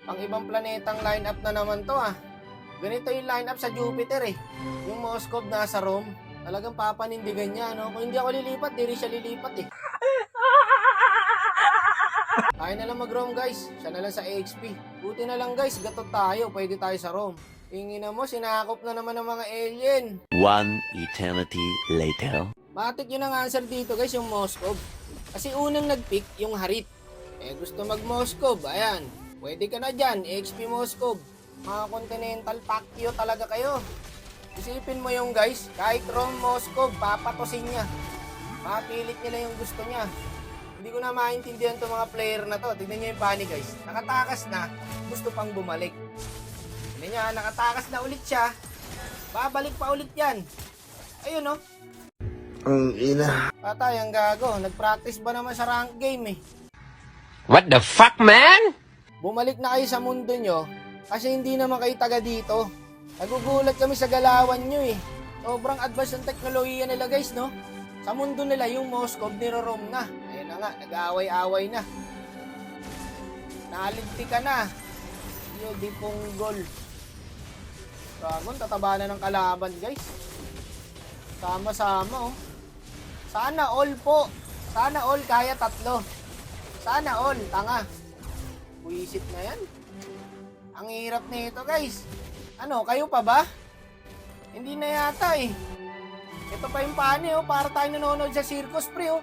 Pang ibang planetang lineup na naman to ah. Ganito yung lineup sa Jupiter eh. Yung Moskov nasa Rome. Talagang papanindigan niya, no? Kung hindi ako lilipat, di rin siya lilipat eh. Tayo na lang mag-Rome guys. Siya na lang sa AXP. Buti na lang guys, gatot tayo. Pwede tayo sa Rome. Tingin na mo, sinakop na naman ng mga alien. One eternity later. Matik yun ang answer dito guys, yung Moskov. Kasi unang nag-pick yung Harit. Gusto mag-Moskov, ayan. Pwede ka na dyan, AXP Moskov. Mga Continental Pacquiao talaga kayo. Isipin mo yung guys, kahit Rome Moskov, papatosin niya. Mapilit nila yung gusto niya. Hindi ko na maintindihan itong mga player na to. Tignan niyo yung pani guys. Nakatakas na, gusto pang bumalik. Tignan niya, nakatakas na ulit siya. Babalik pa ulit yan. Ayun no. Ang ina. Patay, ang gago. Nag-practice ba naman sa rank game eh? What the fuck, man? Bumalik na kayo sa mundo nyo kasi hindi naman kayo taga dito. Nagugulat kami sa galawan nyo eh. Sobrang advanced ang teknolohiya nila guys, no? Sa mundo nila, yung Moskov niro-Rome na. Ayun na nga, nag-aaway-aaway na. Nalinti ka na. Yo, di punggol. Dragon, tataba na ng kalaban guys. Sama-sama oh. Sana all po. Sana all kaya tatlo. Sana all, tanga. Buisit na yan. Ang hirap nito guys. Ano, kayo pa ba? Hindi na yata eh. Ito pa yung pani oh, para tayo nanonood sa circus pre oh.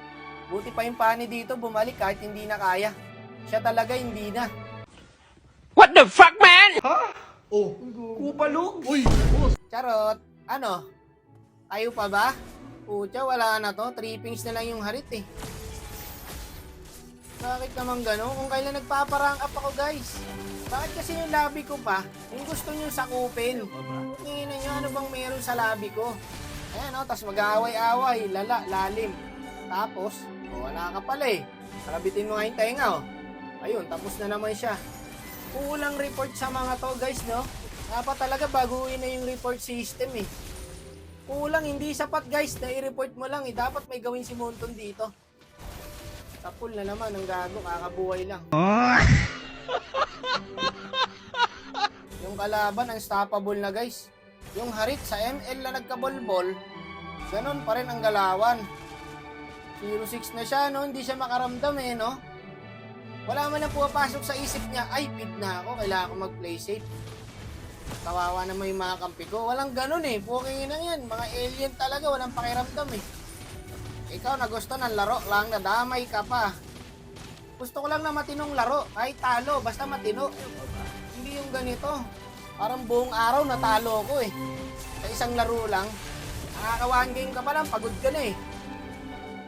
Buti pa yung pani dito, bumalik kahit hindi na kaya. Siya talaga hindi na. What the fuck, man? Oh. Kupalog! Uy! Charot! Ano? Kayo pa ba? Pucha, wala na to. Trippings na lang yung Harit eh. Bakit naman gano'n? Kung kailan nagpaparang up ako guys. Bakit kasi yung labi ko pa, yung gusto nyo sakupin. Tingnan nyo ano bang meron sa labi ko. Ayan o, tas mag-aaway-away, lala, lalim. Tapos, wala ka pala eh. Karabitin mo nga yung tenga o. Ayun, tapos na naman siya. Kulang report sa mga to guys no. Dapat talaga baguhin na yung report system eh. Kulang, hindi sapat guys na i-report mo lang eh. Dapat may gawin si Monton dito. Tapul na naman ang gago, kakabuhay lang. Yung kalaban, unstoppable na guys. Yung Harit sa ML na nagkabolbol, ganun pa rin ang galawan. 0-6 na siya, no? Hindi siya makaramdam eh, no? Wala man na pumapasok sa isip niya, ay, feed na ako, kailangan ko mag-play safe. Kawawa naman yung mga kampi ko. Walang ganun eh, puking na yan. Mga alien talaga, walang pakiramdam eh. Ikaw na gusto ng laro lang, nadamay ka pa. Gusto ko lang na matinong laro, kahit talo, basta matino. Hindi yung ganito. Parang buong araw natalo ko eh. Sa isang laro lang. Nakaka-one game ka pa lang, pagod ka na eh.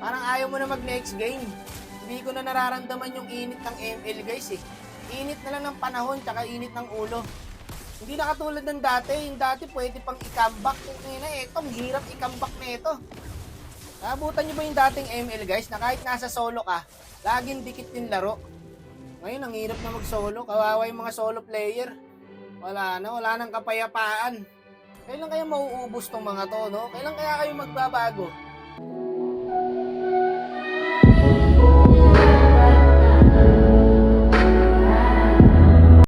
Parang ayaw mo na mag-next game. Hindi ko na nararamdaman yung init ng ML guys eh. Init na lang ng panahon, tsaka init ng ulo. Hindi na katulad ng dati. Yung dati pwede pang i-comeback. Ang hirap i-comeback na ito. Naabutan nyo ba yung dating ML guys na kahit nasa solo ka, laging dikit yung laro. Ngayon, ang hirap na mag-solo. Kawawa yung mga solo player. Wala nang kapayapaan. Kailan kaya mauubos tong mga to, no? Kailan kaya kayo magbabago?